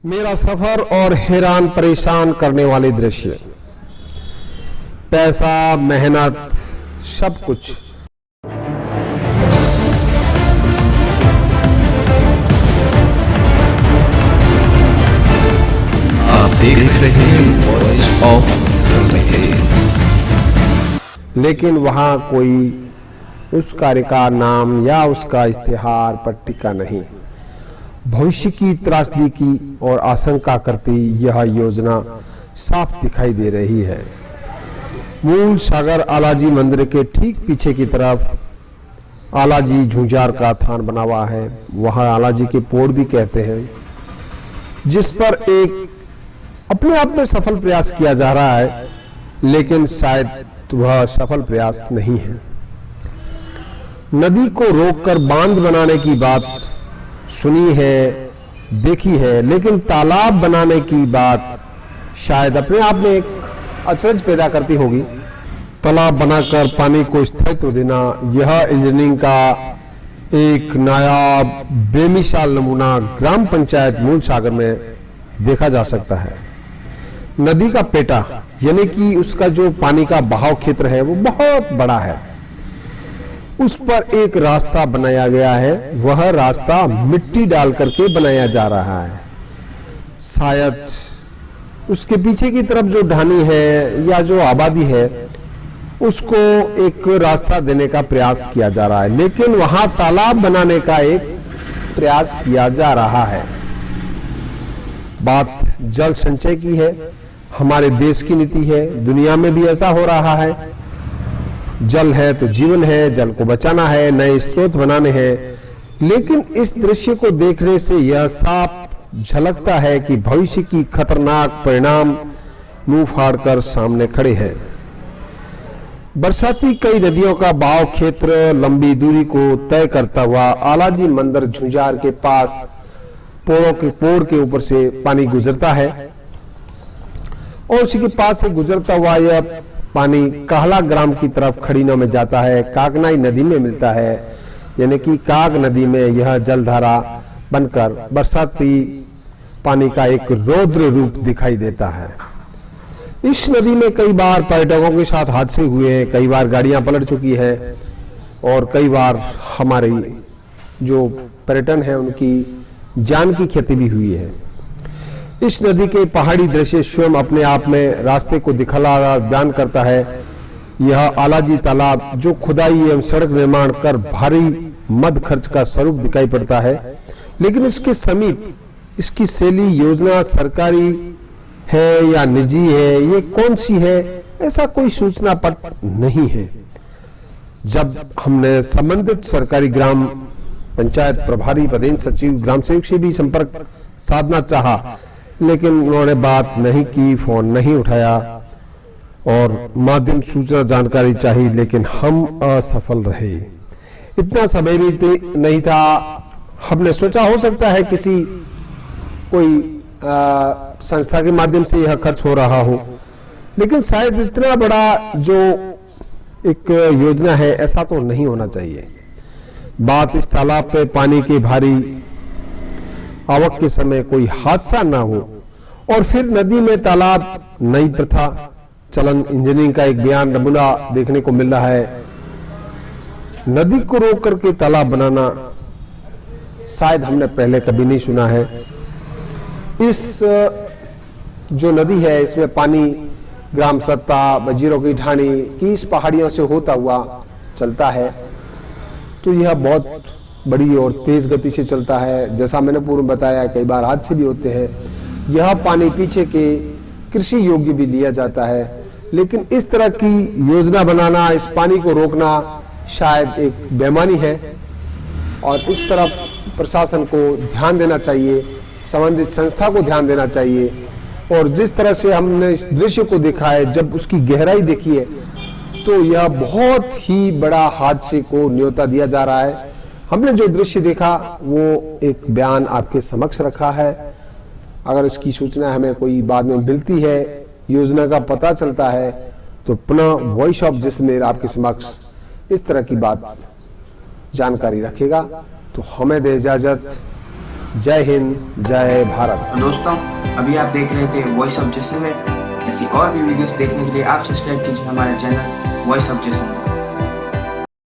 मेरा सफर और हैरान परेशान करने वाले दृश्य, पैसा, मेहनत, सब कुछ। आप देख रहे हैं वॉइस ऑफ कश्मीर। लेकिन वहां कोई उस कार्य का नाम या उसका इश्तिहार पर टिका नहीं। भविष्य की त्रासदी की और आशंका करती यह योजना साफ दिखाई दे रही है। मूल सागर आलाजी मंदिर के ठीक पीछे की तरफ आलाजी झुंझार का थान बना हुआ है। वहां आलाजी के पोड़ भी कहते हैं, जिस पर एक अपने आप में सफल प्रयास किया जा रहा है, लेकिन शायद वह सफल प्रयास नहीं है। नदी को रोककर बांध बनाने की बात सुनी है, देखी है, लेकिन तालाब बनाने की बात शायद अपने आप में एक अचरज पैदा करती होगी। तालाब बनाकर पानी को स्थायित्व देना, यह इंजीनियरिंग का एक नायाब बेमिसाल नमूना ग्राम पंचायत मूल सागर में देखा जा सकता है। नदी का पेटा यानी कि उसका जो पानी का बहाव क्षेत्र है वो बहुत बड़ा है। उस पर एक रास्ता बनाया गया है। वह रास्ता मिट्टी डाल करके बनाया जा रहा है। शायद उसके पीछे की तरफ जो ढानी है या जो आबादी है उसको एक रास्ता देने का प्रयास किया जा रहा है, लेकिन वहां तालाब बनाने का एक प्रयास किया जा रहा है। बात जल संचय की है, हमारे देश की नीति है, दुनिया में भी ऐसा हो रहा है। जल है तो जीवन है, जल को बचाना है, नए स्रोत बनाने हैं। लेकिन इस दृश्य को देखने से यह साफ झलकता है कि भविष्य की खतरनाक परिणाम मुंह फाड़कर सामने खड़े हैं। बरसाती कई नदियों का बहाव क्षेत्र लंबी दूरी को तय करता हुआ आलाजी मंदिर झुंझार के पास पोड़ के ऊपर से पानी गुजरता है और उसी के पास से गुजरता हुआ यह पानी कहला ग्राम की तरफ खड़ीनों में जाता है, कागनाई नदी में मिलता है। यानी कि काग नदी में यह जलधारा बनकर बरसाती पानी का एक रौद्र रूप दिखाई देता है। इस नदी में कई बार पर्यटकों के साथ हादसे हुए हैं, कई बार गाड़ियां पलट चुकी है और कई बार हमारी जो पर्यटन है उनकी जान की क्षति भी हुई है। इस नदी के पहाड़ी दृश्य स्वयं अपने आप में रास्ते को दिखला बयान करता है। यह आलाजी तालाब जो खुदाई एवं सड़क निर्माण कर भारी मद खर्च का स्वरूप दिखाई पड़ता है, लेकिन इसके समीप इसकी शैली योजना सरकारी है या निजी है, ये कौन सी है, ऐसा कोई सूचना पत्र नहीं है। जब हमने संबंधित सरकारी ग्राम पंचायत प्रभारी पदेन सचिव ग्राम सेवक से भी संपर्क साधना चाहा, लेकिन उन्होंने बात नहीं की, फोन नहीं उठाया और माध्यम सूचना जानकारी चाहिए, लेकिन हम असफल रहे। इतना समय भी नहीं था। हमने सोचा हो सकता है किसी कोई संस्था के माध्यम से यह खर्च हो रहा हो, लेकिन शायद इतना बड़ा जो एक योजना है ऐसा तो नहीं होना चाहिए। बात इस तालाब पे पानी के भारी आवक के समय कोई हादसा ना हो और फिर नदी में तालाब नई प्रथा चलन इंजीनियरिंग का एक बयान नमूना देखने को मिल रहा है। नदी को रोक करके तालाब बनाना शायद हमने पहले कभी नहीं सुना है। इस जो नदी है इसमें पानी ग्राम सत्ता, बजीरों की ढाणी की इस पहाड़ियों से होता हुआ चलता है, तो यह बहुत बड़ी और तेज गति से चलता है। जैसा मैंने पूर्व बताया, कई बार हादसे भी होते हैं। यह पानी पीछे के कृषि योग्य भी लिया जाता है, लेकिन इस तरह की योजना बनाना, इस पानी को रोकना शायद एक बेईमानी है और इस तरफ प्रशासन को ध्यान देना चाहिए, संबंधित संस्था को ध्यान देना चाहिए। और जिस तरह से हमने इस दृश्य को देखा है, जब उसकी गहराई देखी है, तो यह बहुत ही बड़ा हादसे को न्योता दिया जा रहा है। हमने जो दृश्य देखा वो एक बयान आपके समक्ष रखा है। अगर इसकी सूचना हमें कोई बाद में मिलती है, योजना का पता चलता है, तो पुनः वॉइस ऑफ जैसलमेर आपके समक्ष इस तरह की बात जानकारी रखेगा। तो हमें दे इजाजत। जय हिंद, जय भारत। तो दोस्तों, अभी आप देख रहे थे वॉइस ऑफ जैसलमेर। ऐसी और भी वीडियोस देखने के लिए आप सब्सक्राइब कीजिए हमारे चैनल वॉइस ऑफ जैसलमेर।